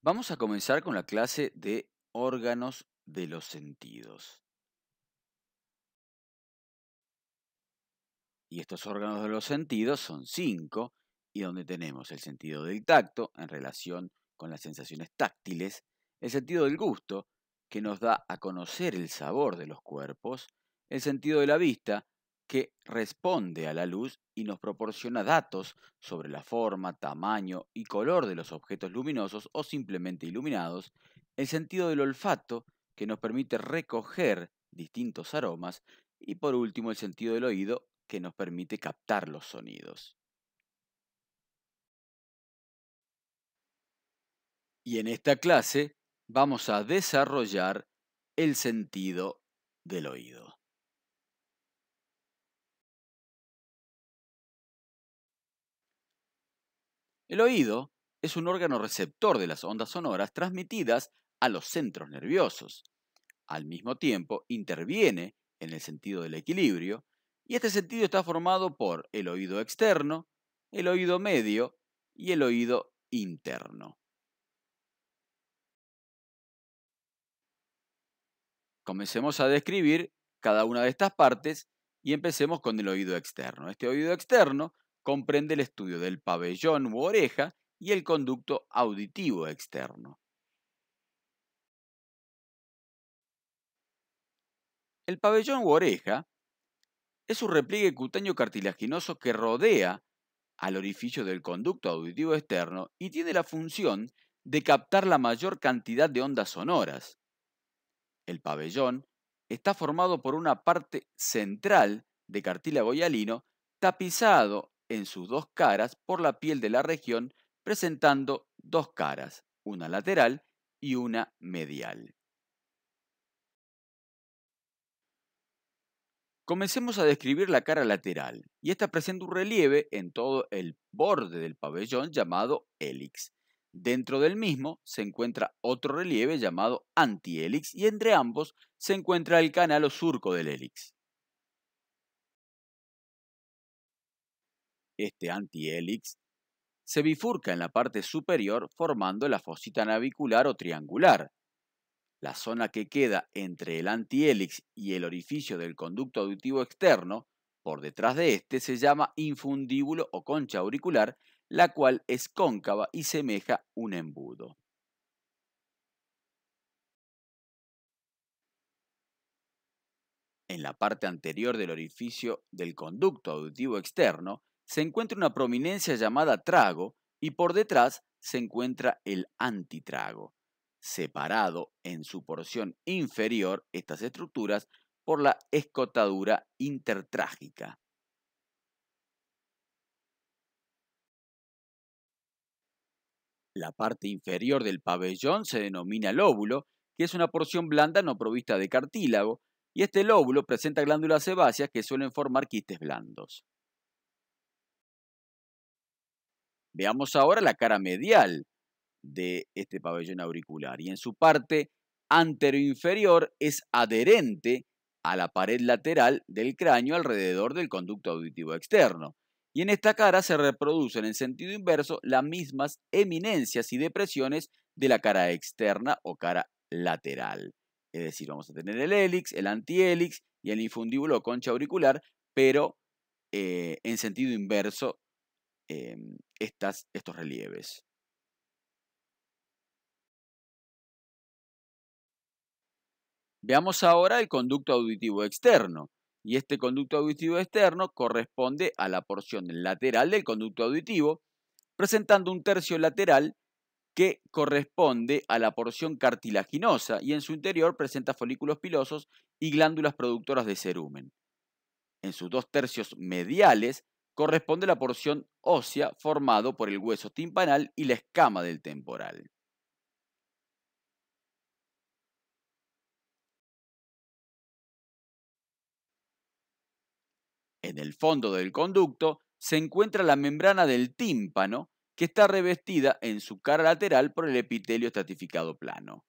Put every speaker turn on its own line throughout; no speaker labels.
Vamos a comenzar con la clase de órganos de los sentidos. Y estos órganos de los sentidos son 5, y donde tenemos el sentido del tacto en relación con las sensaciones táctiles, el sentido del gusto, que nos da a conocer el sabor de los cuerpos, el sentido de la vista, que responde a la luz y nos proporciona datos sobre la forma, tamaño y color de los objetos luminosos o simplemente iluminados, el sentido del olfato, que nos permite recoger distintos aromas, y por último el sentido del oído, que nos permite captar los sonidos. Y en esta clase vamos a desarrollar el sentido del oído. El oído es un órgano receptor de las ondas sonoras transmitidas a los centros nerviosos. Al mismo tiempo, interviene en el sentido del equilibrio, y este sentido está formado por el oído externo, el oído medio y el oído interno. Comencemos a describir cada una de estas partes y empecemos con el oído externo. Este oído externo comprende el estudio del pabellón u oreja y el conducto auditivo externo. El pabellón u oreja es un repliegue cutáneo cartilaginoso que rodea al orificio del conducto auditivo externo y tiene la función de captar la mayor cantidad de ondas sonoras. El pabellón está formado por una parte central de cartílago hialino tapizado en sus dos caras por la piel de la región, presentando dos caras, una lateral y una medial. Comencemos a describir la cara lateral, y esta presenta un relieve en todo el borde del pabellón llamado hélix. Dentro del mismo se encuentra otro relieve llamado antihélix, y entre ambos se encuentra el canal o surco del hélix. Este antihélix se bifurca en la parte superior formando la fosita navicular o triangular. La zona que queda entre el antihélix y el orificio del conducto auditivo externo, por detrás de este, se llama infundíbulo o concha auricular, la cual es cóncava y semeja un embudo. En la parte anterior del orificio del conducto auditivo externo se encuentra una prominencia llamada trago, y por detrás se encuentra el antitrago, separado en su porción inferior estas estructuras por la escotadura intertrágica. La parte inferior del pabellón se denomina lóbulo, que es una porción blanda no provista de cartílago, y este lóbulo presenta glándulas sebáceas que suelen formar quistes blandos. Veamos ahora la cara medial de este pabellón auricular, y en su parte anteroinferior es adherente a la pared lateral del cráneo alrededor del conducto auditivo externo. Y en esta cara se reproducen en sentido inverso las mismas eminencias y depresiones de la cara externa o cara lateral. Es decir, vamos a tener el hélix, el antihélix y el infundíbulo o concha auricular, pero en sentido inverso estos relieves. Veamos ahora el conducto auditivo externo. Y este conducto auditivo externo corresponde a la porción lateral del conducto auditivo, presentando un tercio lateral que corresponde a la porción cartilaginosa, y en su interior presenta folículos pilosos y glándulas productoras de cerumen. En sus dos tercios mediales corresponde la porción ósea formado por el hueso timpanal y la escama del temporal. En el fondo del conducto se encuentra la membrana del tímpano, que está revestida en su cara lateral por el epitelio estratificado plano.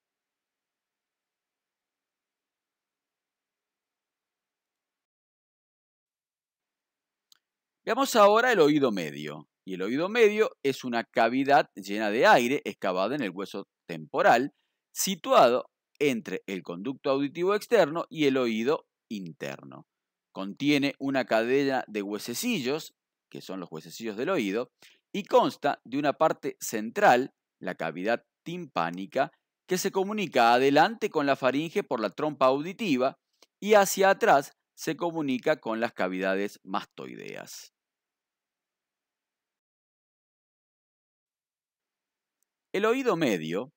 Veamos ahora el oído medio. y el oído medio es una cavidad llena de aire excavada en el hueso temporal, situado entre el conducto auditivo externo y el oído interno. Contiene una cadena de huesecillos, que son los huesecillos del oído, y consta de una parte central, la cavidad timpánica, que se comunica adelante con la faringe por la trompa auditiva y hacia atrás se comunica con las cavidades mastoideas. El oído medio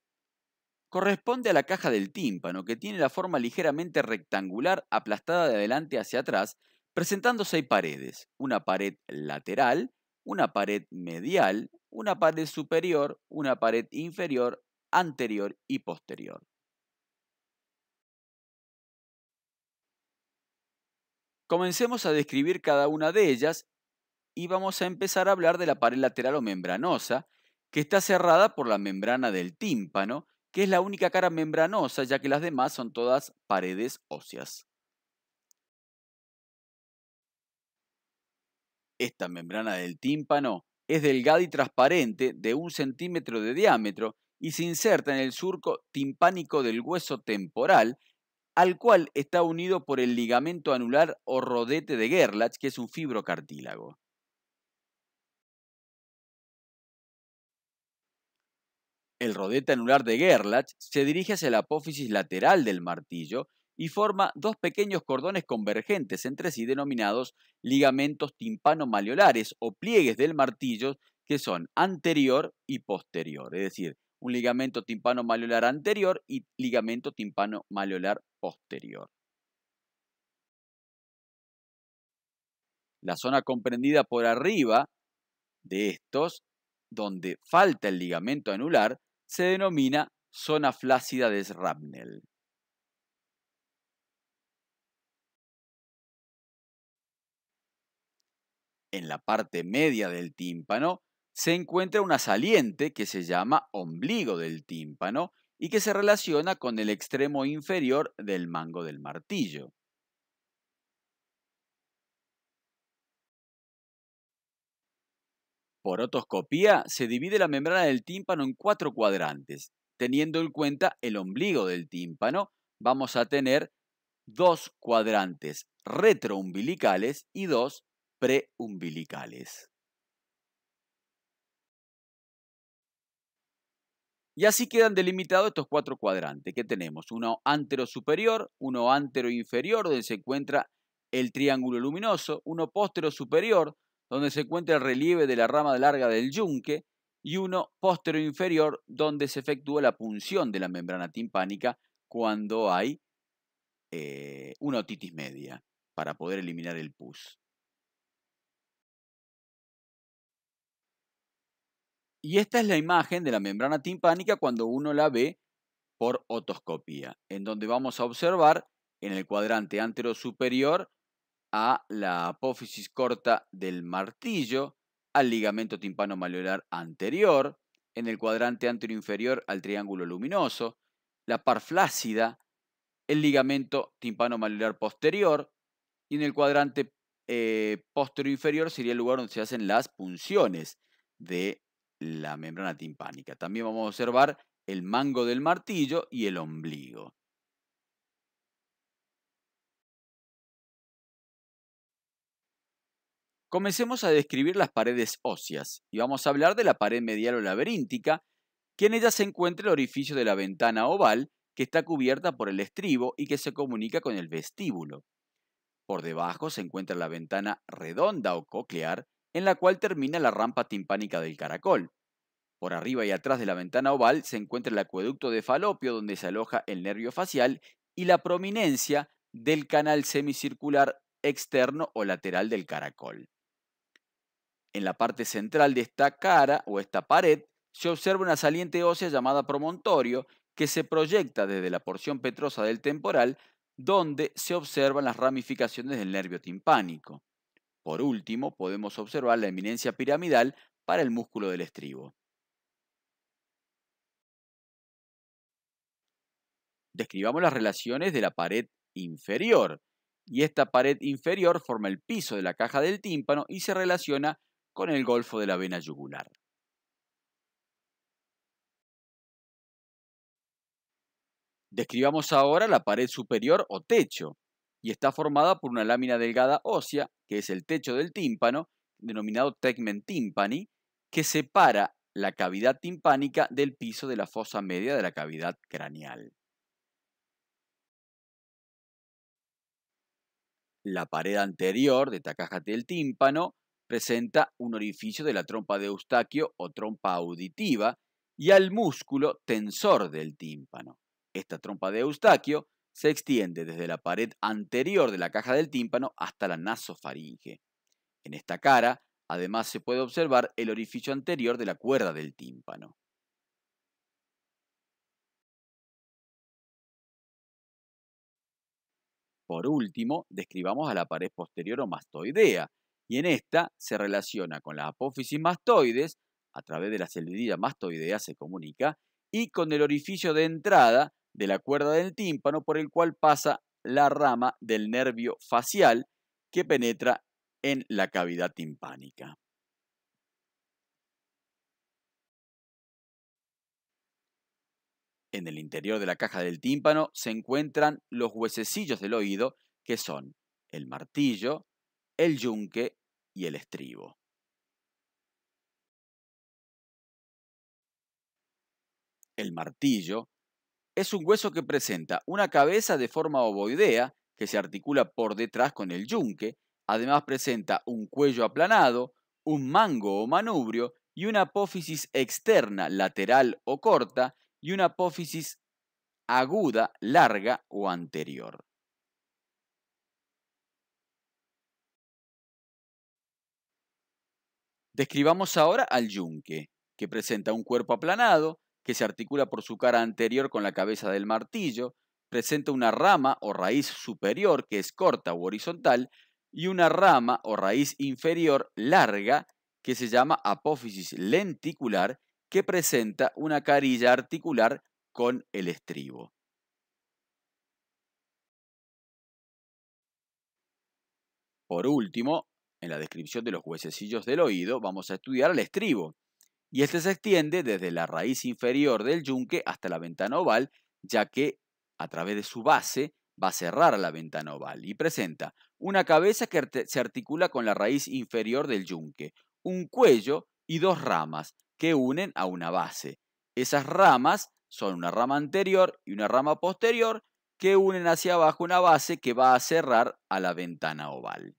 corresponde a la caja del tímpano, que tiene la forma ligeramente rectangular aplastada de adelante hacia atrás, presentando 6 paredes: una pared lateral, una pared medial, una pared superior, una pared inferior, anterior y posterior. Comencemos a describir cada una de ellas y vamos a empezar a hablar de la pared lateral o membranosa, que está cerrada por la membrana del tímpano, que es la única cara membranosa, ya que las demás son todas paredes óseas. Esta membrana del tímpano es delgada y transparente, de 1 centímetro de diámetro, y se inserta en el surco timpánico del hueso temporal, al cual está unido por el ligamento anular o rodete de Gerlach, que es un fibrocartílago. El rodete anular de Gerlach se dirige hacia la apófisis lateral del martillo y forma 2 pequeños cordones convergentes entre sí denominados ligamentos timpano-maleolares o pliegues del martillo, que son anterior y posterior, es decir, un ligamento timpano-maleolar anterior y ligamento timpano-maleolar posterior. La zona comprendida por arriba de estos, donde falta el ligamento anular, se denomina zona flácida de Shrapnel. En la parte media del tímpano se encuentra una saliente que se llama ombligo del tímpano y que se relaciona con el extremo inferior del mango del martillo. Por otoscopía se divide la membrana del tímpano en 4 cuadrantes. Teniendo en cuenta el ombligo del tímpano, vamos a tener 2 cuadrantes retroumbilicales y 2 preumbilicales. Y así quedan delimitados estos 4 cuadrantes que tenemos: uno antero superior, uno antero inferior, donde se encuentra el triángulo luminoso, uno póstero superior, donde se encuentra el relieve de la rama larga del yunque, y uno póstero inferior, donde se efectúa la punción de la membrana timpánica cuando hay una otitis media, para poder eliminar el pus. Y esta es la imagen de la membrana timpánica cuando uno la ve por otoscopía, en donde vamos a observar en el cuadrante antero superior a la apófisis corta del martillo, al ligamento timpano-maleolar anterior, en el cuadrante antero inferior al triángulo luminoso, la par flácida, el ligamento timpano-maleolar posterior, y en el cuadrante posterior inferior sería el lugar donde se hacen las punciones de la membrana timpánica. También vamos a observar el mango del martillo y el ombligo. Comencemos a describir las paredes óseas y vamos a hablar de la pared medial o laberíntica, que en ella se encuentra el orificio de la ventana oval, que está cubierta por el estribo y que se comunica con el vestíbulo. Por debajo se encuentra la ventana redonda o coclear, en la cual termina la rampa timpánica del caracol. Por arriba y atrás de la ventana oval se encuentra el acueducto de Falopio, donde se aloja el nervio facial, y la prominencia del canal semicircular externo o lateral del caracol. En la parte central de esta cara o esta pared se observa una saliente ósea llamada promontorio, que se proyecta desde la porción petrosa del temporal, donde se observan las ramificaciones del nervio timpánico. Por último, podemos observar la eminencia piramidal para el músculo del estribo. Describamos las relaciones de la pared inferior. Y esta pared inferior forma el piso de la caja del tímpano y se relaciona con el golfo de la vena yugular. Describamos ahora la pared superior o techo, y está formada por una lámina delgada ósea, que es el techo del tímpano, denominado tegmen tympani, que separa la cavidad timpánica del piso de la fosa media de la cavidad craneal. La pared anterior de esta caja del tímpano presenta un orificio de la trompa de Eustaquio o trompa auditiva y al músculo tensor del tímpano. Esta trompa de Eustaquio se extiende desde la pared anterior de la caja del tímpano hasta la nasofaringe. En esta cara, además, se puede observar el orificio anterior de la cuerda del tímpano. Por último, describamos a la pared posterior o mastoidea, y en esta se relaciona con las apófisis mastoides, a través de la celidilla mastoidea se comunica, y con el orificio de entrada de la cuerda del tímpano por el cual pasa la rama del nervio facial que penetra en la cavidad timpánica. En el interior de la caja del tímpano se encuentran los huesecillos del oído, que son el martillo, el yunque y el estribo. El martillo es un hueso que presenta una cabeza de forma ovoidea que se articula por detrás con el yunque. Además presenta un cuello aplanado, un mango o manubrio y una apófisis externa lateral o corta y una apófisis aguda, larga o anterior. Describamos ahora al yunque, que presenta un cuerpo aplanado, que se articula por su cara anterior con la cabeza del martillo, presenta una rama o raíz superior que es corta u horizontal y una rama o raíz inferior larga que se llama apófisis lenticular, que presenta una carilla articular con el estribo. Por último, en la descripción de los huesecillos del oído vamos a estudiar el estribo, y este se extiende desde la raíz inferior del yunque hasta la ventana oval, ya que a través de su base va a cerrar a la ventana oval y presenta una cabeza que se articula con la raíz inferior del yunque, un cuello y dos ramas que unen a una base. Esas ramas son una rama anterior y una rama posterior que unen hacia abajo una base que va a cerrar a la ventana oval.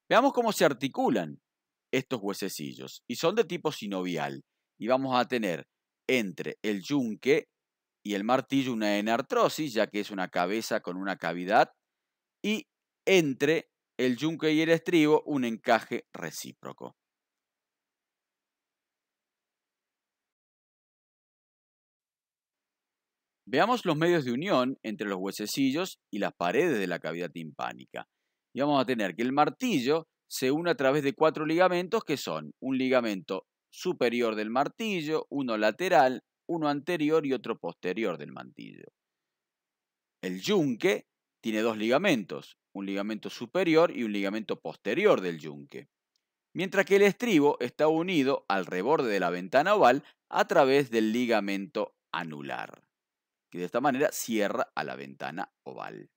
Veamos cómo se articulan estos huesecillos y son de tipo sinovial y vamos a tener entre el yunque y el martillo una enartrosis, ya que es una cabeza con una cavidad, y entre el yunque y el estribo un encaje recíproco. Veamos los medios de unión entre los huesecillos y las paredes de la cavidad timpánica. Y vamos a tener que el martillo se une a través de cuatro ligamentos que son un ligamento superior del martillo, uno lateral, uno anterior y otro posterior del martillo. El yunque tiene dos ligamentos, un ligamento superior y un ligamento posterior del yunque, mientras que el estribo está unido al reborde de la ventana oval a través del ligamento anular, que de esta manera cierra a la ventana oval.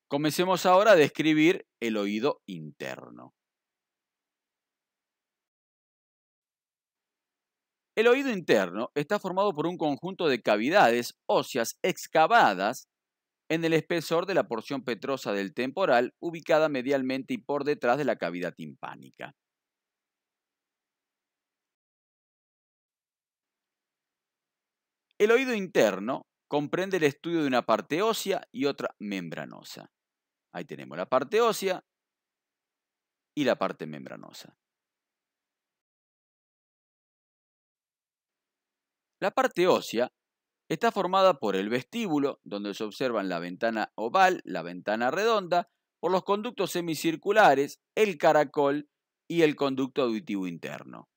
Comencemos ahora a describir el oído interno. El oído interno está formado por un conjunto de cavidades óseas excavadas en el espesor de la porción petrosa del temporal, ubicada medialmente y por detrás de la cavidad timpánica. El oído interno comprende el estudio de una parte ósea y otra membranosa. Ahí tenemos la parte ósea y la parte membranosa. La parte ósea está formada por el vestíbulo, donde se observan la ventana oval, la ventana redonda, por los conductos semicirculares, el caracol y el conducto auditivo interno.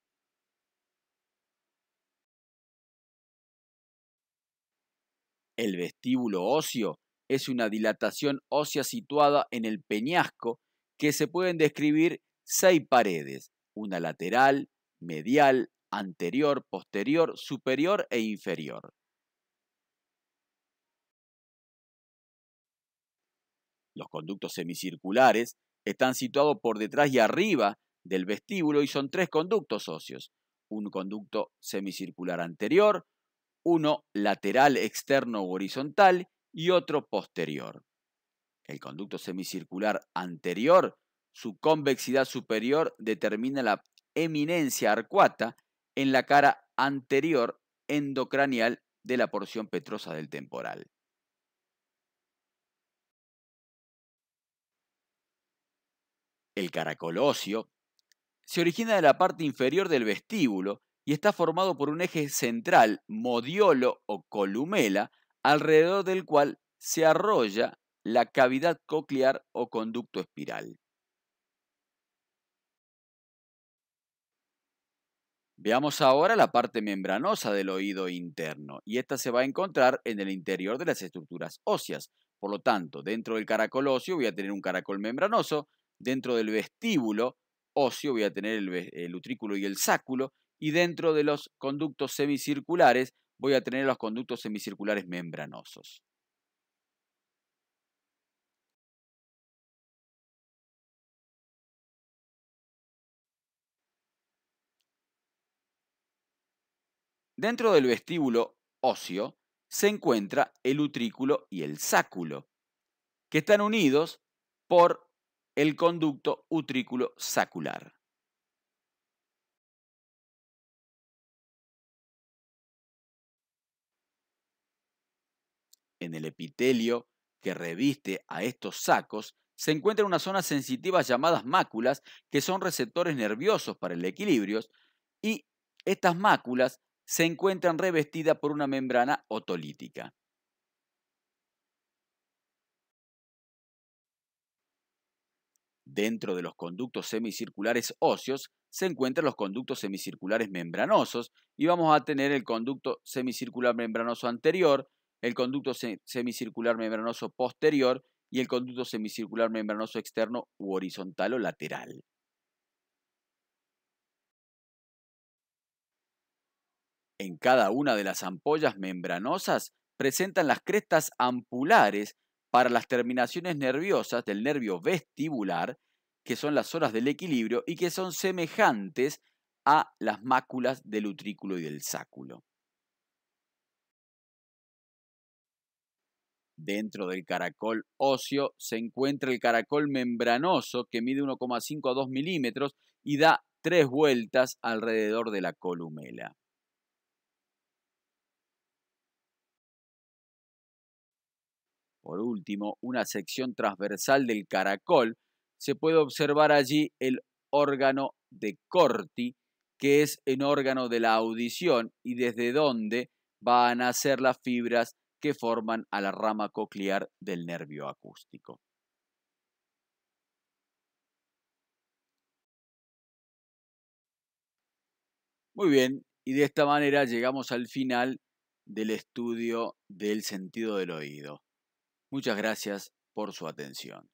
El vestíbulo óseo es una dilatación ósea situada en el peñasco que se pueden describir 6 paredes, una lateral, medial, anterior, posterior, superior e inferior. Los conductos semicirculares están situados por detrás y arriba del vestíbulo y son 3 conductos óseos. Un conducto semicircular anterior, uno lateral externo u horizontal y otro posterior. El conducto semicircular anterior, su convexidad superior determina la eminencia arcuata en la cara anterior endocranial de la porción petrosa del temporal. El caracol óseo se origina de la parte inferior del vestíbulo y está formado por un eje central, modiolo o columela, alrededor del cual se arrolla la cavidad coclear o conducto espiral. Veamos ahora la parte membranosa del oído interno, y esta se va a encontrar en el interior de las estructuras óseas. Por lo tanto, dentro del caracol óseo voy a tener un caracol membranoso, dentro del vestíbulo óseo voy a tener el utrículo y el sáculo, y dentro de los conductos semicirculares voy a tener los conductos semicirculares membranosos. Dentro del vestíbulo óseo se encuentra el utrículo y el sáculo, que están unidos por el conducto utrículo sacular. En el epitelio que reviste a estos sacos se encuentra una zona sensitiva llamadas máculas, que son receptores nerviosos para el equilibrio, y estas máculas se encuentran revestidas por una membrana otolítica. Dentro de los conductos semicirculares óseos se encuentran los conductos semicirculares membranosos y vamos a tener el conducto semicircular membranoso anterior, el conducto semicircular membranoso posterior y el conducto semicircular membranoso externo u horizontal o lateral. En cada una de las ampollas membranosas presentan las crestas ampulares para las terminaciones nerviosas del nervio vestibular, que son las zonas del equilibrio y que son semejantes a las máculas del utrículo y del sáculo. Dentro del caracol óseo se encuentra el caracol membranoso, que mide 1,5 a 2 milímetros y da 3 vueltas alrededor de la columela. Por último, una sección transversal del caracol. Se puede observar allí el órgano de Corti, que es un órgano de la audición y desde donde van a nacer las fibras que forman a la rama coclear del nervio acústico. Muy bien, y de esta manera llegamos al final del estudio del sentido del oído. Muchas gracias por su atención.